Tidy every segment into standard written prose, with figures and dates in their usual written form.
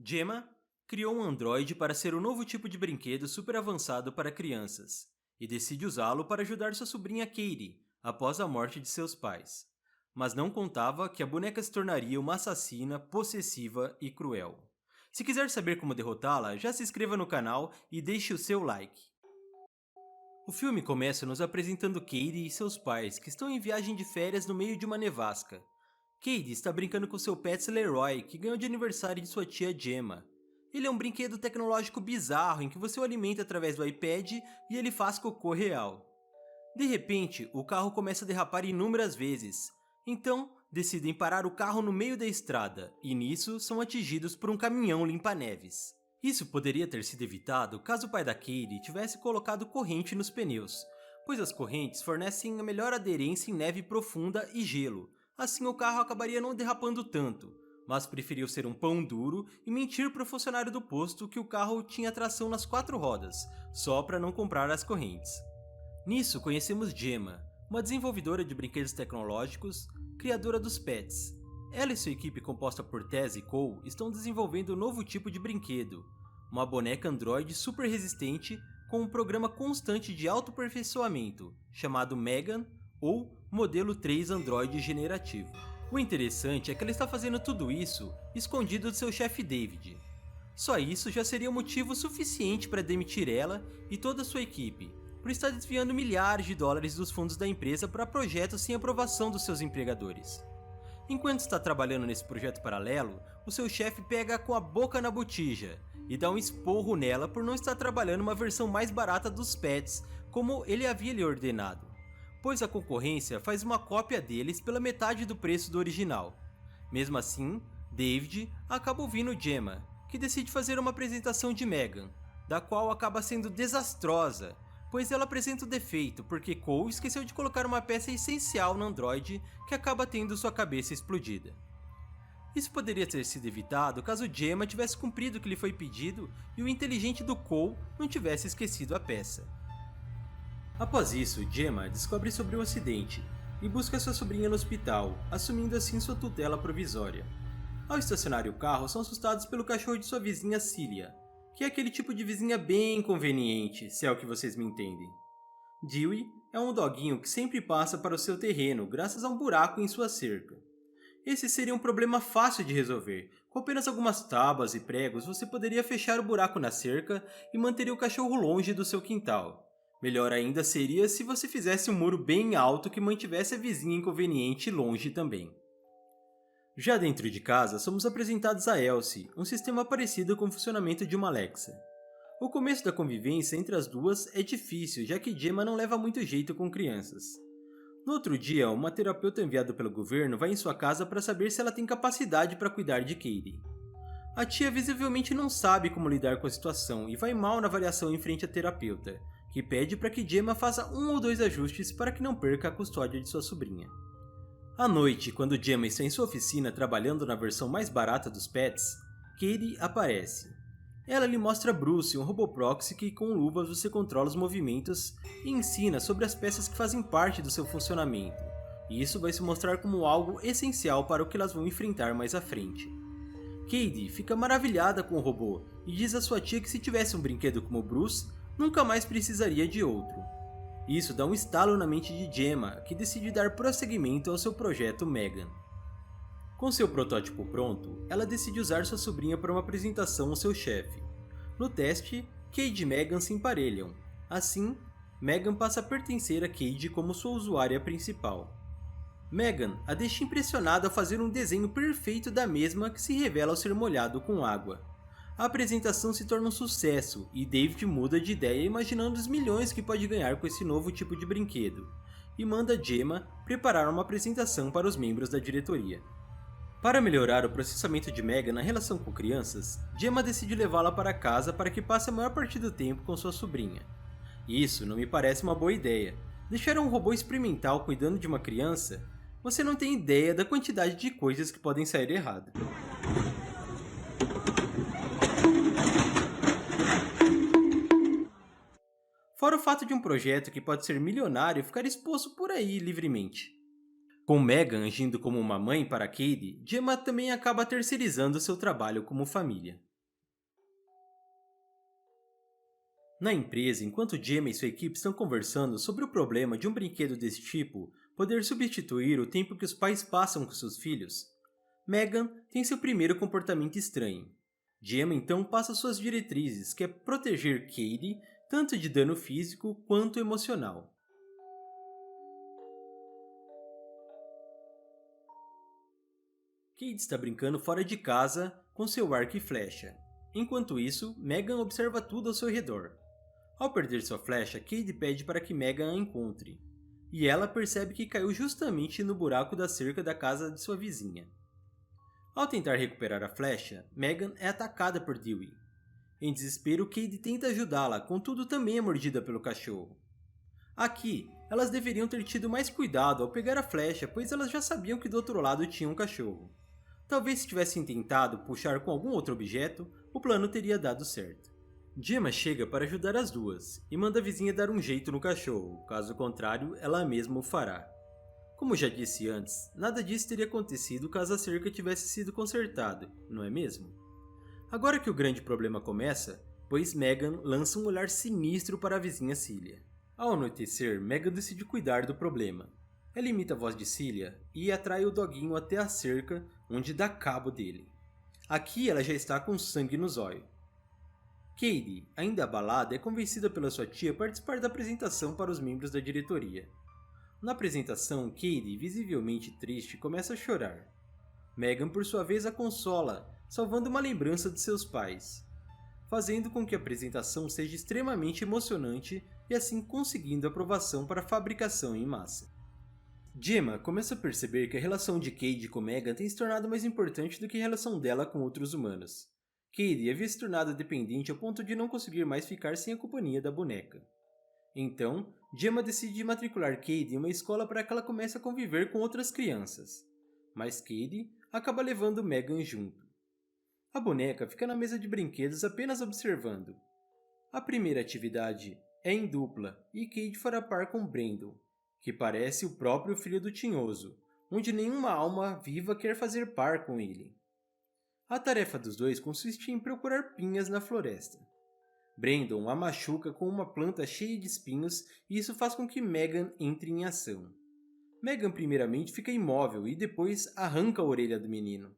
Gemma criou um androide para ser um novo tipo de brinquedo super avançado para crianças e decide usá-lo para ajudar sua sobrinha Katie após a morte de seus pais. Mas não contava que a boneca se tornaria uma assassina, possessiva e cruel. Se quiser saber como derrotá-la, já se inscreva no canal e deixe o seu like. O filme começa nos apresentando Katie e seus pais, que estão em viagem de férias no meio de uma nevasca. Katie está brincando com seu pet Leroy, que ganhou de aniversário de sua tia Gemma. Ele é um brinquedo tecnológico bizarro em que você o alimenta através do iPad e ele faz cocô real. De repente, o carro começa a derrapar inúmeras vezes. Então, decidem parar o carro no meio da estrada e nisso são atingidos por um caminhão limpa-neves. Isso poderia ter sido evitado caso o pai da Katie tivesse colocado corrente nos pneus, pois as correntes fornecem a melhor aderência em neve profunda e gelo. Assim o carro acabaria não derrapando tanto, mas preferiu ser um pão duro e mentir para o funcionário do posto que o carro tinha tração nas 4 rodas, só para não comprar as correntes. Nisso conhecemos Gemma, uma desenvolvedora de brinquedos tecnológicos, criadora dos pets. Ela e sua equipe composta por Tess e Cole estão desenvolvendo um novo tipo de brinquedo, uma boneca androide super resistente com um programa constante de autoaperfeiçoamento, chamado Megan ou Modelo 3 Android Generativo. O interessante é que ela está fazendo tudo isso escondido de seu chefe David. Só isso já seria motivo suficiente para demitir ela e toda a sua equipe, por estar desviando milhares de dólares dos fundos da empresa para projetos sem aprovação dos seus empregadores. Enquanto está trabalhando nesse projeto paralelo, o seu chefe pega com a boca na botija e dá um esporro nela por não estar trabalhando uma versão mais barata dos pets, como ele havia lhe ordenado, pois a concorrência faz uma cópia deles pela metade do preço do original. Mesmo assim, David acaba ouvindo Gemma, que decide fazer uma apresentação de Megan, da qual acaba sendo desastrosa, pois ela apresenta o defeito porque Cole esqueceu de colocar uma peça essencial no Android que acaba tendo sua cabeça explodida. Isso poderia ter sido evitado caso Gemma tivesse cumprido o que lhe foi pedido e o inteligente do Cole não tivesse esquecido a peça. Após isso, Gemma descobre sobre o acidente e busca sua sobrinha no hospital, assumindo assim sua tutela provisória. Ao estacionar o carro, são assustados pelo cachorro de sua vizinha Celia, que é aquele tipo de vizinha bem conveniente, se é o que vocês me entendem. Dewey é um doguinho que sempre passa para o seu terreno graças a um buraco em sua cerca. Esse seria um problema fácil de resolver. Com apenas algumas tábuas e pregos, você poderia fechar o buraco na cerca e manteria o cachorro longe do seu quintal. Melhor ainda seria se você fizesse um muro bem alto que mantivesse a vizinha inconveniente longe também. Já dentro de casa, somos apresentados a Elsie, um sistema parecido com o funcionamento de uma Alexa. O começo da convivência entre as duas é difícil, já que Gemma não leva muito jeito com crianças. No outro dia, uma terapeuta enviada pelo governo vai em sua casa para saber se ela tem capacidade para cuidar de Katie. A tia visivelmente não sabe como lidar com a situação e vai mal na avaliação em frente à terapeuta, que pede para que Gemma faça 1 ou 2 ajustes para que não perca a custódia de sua sobrinha. À noite, quando Gemma está em sua oficina trabalhando na versão mais barata dos pets, Katie aparece. Ela lhe mostra Bruce, um robô proxy que com luvas você controla os movimentos e ensina sobre as peças que fazem parte do seu funcionamento, e isso vai se mostrar como algo essencial para o que elas vão enfrentar mais à frente. Katie fica maravilhada com o robô e diz à sua tia que se tivesse um brinquedo como Bruce, nunca mais precisaria de outro. Isso dá um estalo na mente de Gemma, que decide dar prosseguimento ao seu projeto Megan. Com seu protótipo pronto, ela decide usar sua sobrinha para uma apresentação ao seu chefe. No teste, Cade e Megan se emparelham. Assim, Megan passa a pertencer a Cade como sua usuária principal. Megan a deixa impressionada ao fazer um desenho perfeito da mesma que se revela ao ser molhado com água. A apresentação se torna um sucesso e David muda de ideia imaginando os milhões que pode ganhar com esse novo tipo de brinquedo, e manda Gemma preparar uma apresentação para os membros da diretoria. Para melhorar o processamento de Megan na relação com crianças, Gemma decide levá-la para casa para que passe a maior parte do tempo com sua sobrinha. Isso não me parece uma boa ideia. Deixar um robô experimental cuidando de uma criança? Você não tem ideia da quantidade de coisas que podem sair errado. Fora o fato de um projeto que pode ser milionário ficar exposto por aí livremente. Com Megan agindo como uma mãe para Katie, Gemma também acaba terceirizando seu trabalho como família. Na empresa, enquanto Gemma e sua equipe estão conversando sobre o problema de um brinquedo desse tipo poder substituir o tempo que os pais passam com seus filhos, Megan tem seu primeiro comportamento estranho. Gemma então passa suas diretrizes, que é proteger Cady tanto de dano físico quanto emocional. Cade está brincando fora de casa com seu arco e flecha. Enquanto isso, Megan observa tudo ao seu redor. Ao perder sua flecha, Cade pede para que Megan a encontre, e ela percebe que caiu justamente no buraco da cerca da casa de sua vizinha. Ao tentar recuperar a flecha, Megan é atacada por Dewey. Em desespero, Cade tenta ajudá-la, contudo também é mordida pelo cachorro. Aqui, elas deveriam ter tido mais cuidado ao pegar a flecha, pois elas já sabiam que do outro lado tinha um cachorro. Talvez se tivessem tentado puxar com algum outro objeto, o plano teria dado certo. Gemma chega para ajudar as duas e manda a vizinha dar um jeito no cachorro, caso contrário, ela mesma o fará. Como já disse antes, nada disso teria acontecido caso a cerca tivesse sido consertada, não é mesmo? Agora que o grande problema começa, pois Megan lança um olhar sinistro para a vizinha Celia. Ao anoitecer, Megan decide cuidar do problema. Ela imita a voz de Celia e atrai o doguinho até a cerca, onde dá cabo dele. Aqui ela já está com sangue nos olhos. Cady, ainda abalada, é convencida pela sua tia a participar da apresentação para os membros da diretoria. Na apresentação, Cady, visivelmente triste, começa a chorar. Megan, por sua vez, a consola, salvando uma lembrança de seus pais, fazendo com que a apresentação seja extremamente emocionante e assim conseguindo aprovação para a fabricação em massa. Gemma começa a perceber que a relação de Cady com Megan tem se tornado mais importante do que a relação dela com outros humanos. Cady havia se tornado dependente ao ponto de não conseguir mais ficar sem a companhia da boneca. Então, Gemma decide matricular Cady em uma escola para que ela comece a conviver com outras crianças. Mas Cady acaba levando Megan junto. A boneca fica na mesa de brinquedos apenas observando. A primeira atividade é em dupla e Cady fará par com Brandon, que parece o próprio filho do Tinhoso, onde nenhuma alma viva quer fazer par com ele. A tarefa dos dois consiste em procurar pinhas na floresta. Brandon a machuca com uma planta cheia de espinhos e isso faz com que Megan entre em ação. Megan primeiramente fica imóvel e depois arranca a orelha do menino.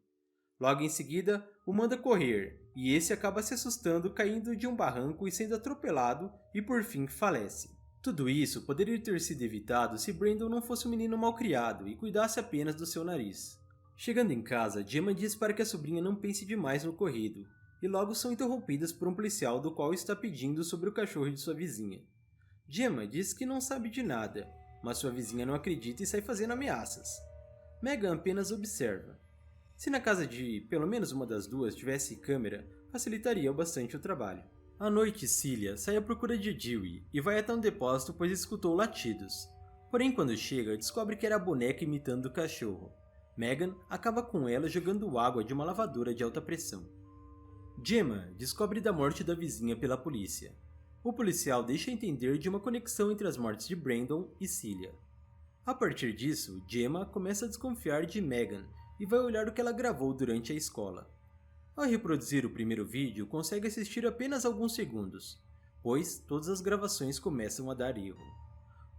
Logo em seguida, o manda correr, e esse acaba se assustando, caindo de um barranco e sendo atropelado e por fim falece. Tudo isso poderia ter sido evitado se Brandon não fosse um menino malcriado e cuidasse apenas do seu nariz. Chegando em casa, Gemma diz para que a sobrinha não pense demais no ocorrido, e logo são interrompidas por um policial do qual está pedindo sobre o cachorro de sua vizinha. Gemma diz que não sabe de nada, mas sua vizinha não acredita e sai fazendo ameaças. Megan apenas observa. Se na casa de pelo menos uma das duas tivesse câmera, facilitaria bastante o trabalho. À noite, Celia sai à procura de Dewey e vai até um depósito pois escutou latidos. Porém, quando chega, descobre que era a boneca imitando o cachorro. Megan acaba com ela jogando água de uma lavadora de alta pressão. Gemma descobre da morte da vizinha pela polícia. O policial deixa entender de uma conexão entre as mortes de Brandon e Celia. A partir disso, Gemma começa a desconfiar de Megan e vai olhar o que ela gravou durante a escola. Ao reproduzir o primeiro vídeo, consegue assistir apenas alguns segundos, pois todas as gravações começam a dar erro.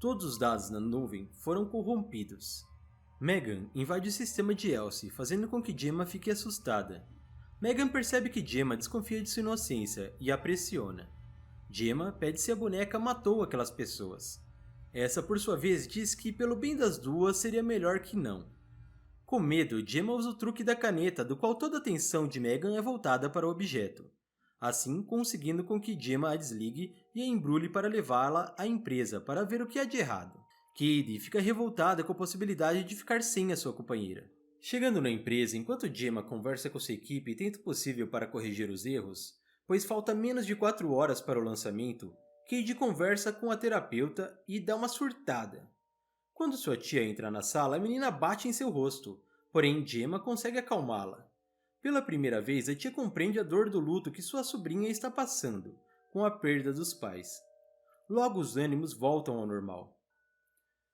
Todos os dados na nuvem foram corrompidos. Megan invade o sistema de Elsie, fazendo com que Gemma fique assustada. Megan percebe que Gemma desconfia de sua inocência e a pressiona. Gemma pede se a boneca matou aquelas pessoas. Essa, por sua vez, diz que pelo bem das duas seria melhor que não. Com medo, Gemma usa o truque da caneta, do qual toda a atenção de Megan é voltada para o objeto, assim conseguindo com que Gemma a desligue e a embrulhe para levá-la à empresa para ver o que há de errado. Cady fica revoltada com a possibilidade de ficar sem a sua companheira. Chegando na empresa, enquanto Gemma conversa com sua equipe e tenta o possível para corrigir os erros, pois falta menos de 4 horas para o lançamento, Cady conversa com a terapeuta e dá uma surtada. Quando sua tia entra na sala, a menina bate em seu rosto, porém Gemma consegue acalmá-la. Pela primeira vez, a tia compreende a dor do luto que sua sobrinha está passando, com a perda dos pais. Logo os ânimos voltam ao normal.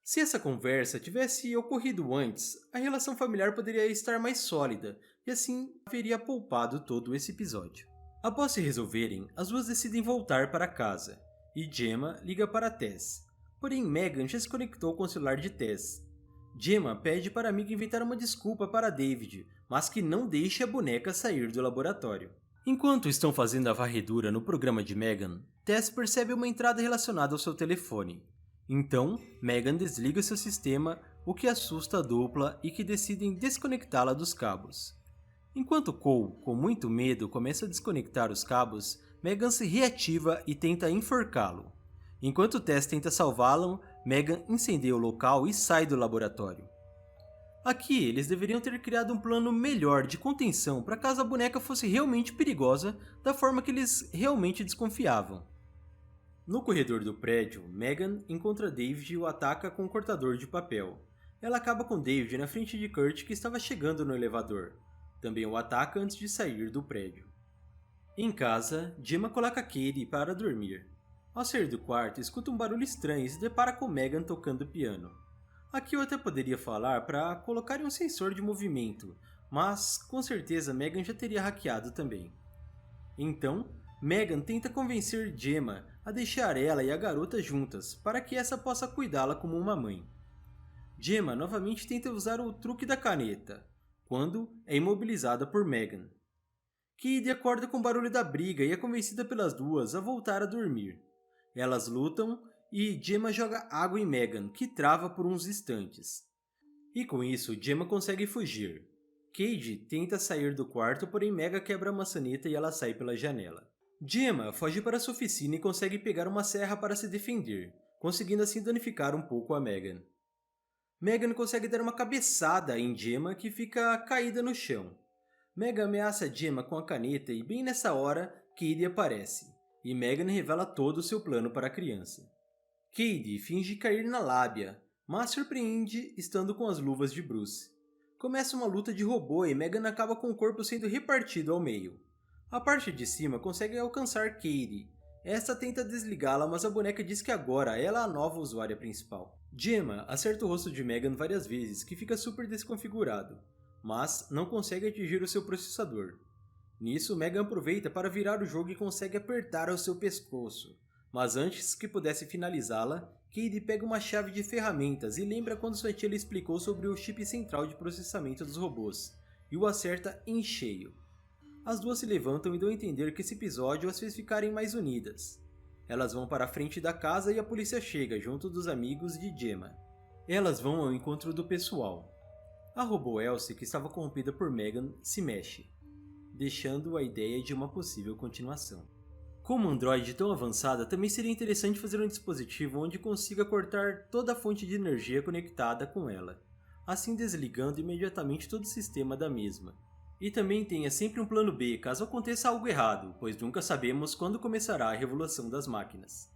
Se essa conversa tivesse ocorrido antes, a relação familiar poderia estar mais sólida e assim haveria poupado todo esse episódio. Após se resolverem, as duas decidem voltar para casa, e Gemma liga para Tess. Porém, Megan já se conectou com o celular de Tess. Gemma pede para a amiga inventar uma desculpa para David, mas que não deixe a boneca sair do laboratório. Enquanto estão fazendo a varredura no programa de Megan, Tess percebe uma entrada relacionada ao seu telefone. Então, Megan desliga seu sistema, o que assusta a dupla e que decidem desconectá-la dos cabos. Enquanto Cole, com muito medo, começa a desconectar os cabos, Megan se reativa e tenta enforcá-lo. Enquanto Tess tenta salvá-lo, Megan incendeia o local e sai do laboratório. Aqui, eles deveriam ter criado um plano melhor de contenção para caso a boneca fosse realmente perigosa, da forma que eles realmente desconfiavam. No corredor do prédio, Megan encontra David e o ataca com um cortador de papel. Ela acaba com David na frente de Kurt, que estava chegando no elevador. Também o ataca antes de sair do prédio. Em casa, Gemma coloca Katie para dormir. Ao sair do quarto, escuta um barulho estranho e se depara com Megan tocando piano. Aqui eu até poderia falar para colocarem um sensor de movimento, mas com certeza Megan já teria hackeado também. Então, Megan tenta convencer Gemma a deixar ela e a garota juntas, para que essa possa cuidá-la como uma mãe. Gemma novamente tenta usar o truque da caneta, quando é imobilizada por Megan. Katie acorda com o barulho da briga e é convencida pelas duas a voltar a dormir. Elas lutam e Gemma joga água em Megan, que trava por uns instantes. E com isso, Gemma consegue fugir. Cade tenta sair do quarto, porém Megan quebra a maçaneta e ela sai pela janela. Gemma foge para sua oficina e consegue pegar uma serra para se defender, conseguindo assim danificar um pouco a Megan. Megan consegue dar uma cabeçada em Gemma, que fica caída no chão. Megan ameaça Gemma com a caneta e bem nessa hora, Cade aparece, e Megan revela todo o seu plano para a criança. Cade finge cair na lábia, mas surpreende estando com as luvas de Bruce. Começa uma luta de robô e Megan acaba com o corpo sendo repartido ao meio. A parte de cima consegue alcançar Cade. Esta tenta desligá-la, mas a boneca diz que agora ela é a nova usuária principal. Gemma acerta o rosto de Megan várias vezes, que fica super desconfigurado, mas não consegue atingir o seu processador. Nisso, Megan aproveita para virar o jogo e consegue apertar ao seu pescoço. Mas antes que pudesse finalizá-la, Cade pega uma chave de ferramentas e lembra quando sua tia lhe explicou sobre o chip central de processamento dos robôs, e o acerta em cheio. As duas se levantam e dão a entender que esse episódio as fez ficarem mais unidas. Elas vão para a frente da casa e a polícia chega junto dos amigos de Gemma. Elas vão ao encontro do pessoal. A robô Elsie, que estava corrompida por Megan, se mexe, deixando a ideia de uma possível continuação. Com uma Android tão avançada, também seria interessante fazer um dispositivo onde consiga cortar toda a fonte de energia conectada com ela, assim desligando imediatamente todo o sistema da mesma. E também tenha sempre um plano B caso aconteça algo errado, pois nunca sabemos quando começará a revolução das máquinas.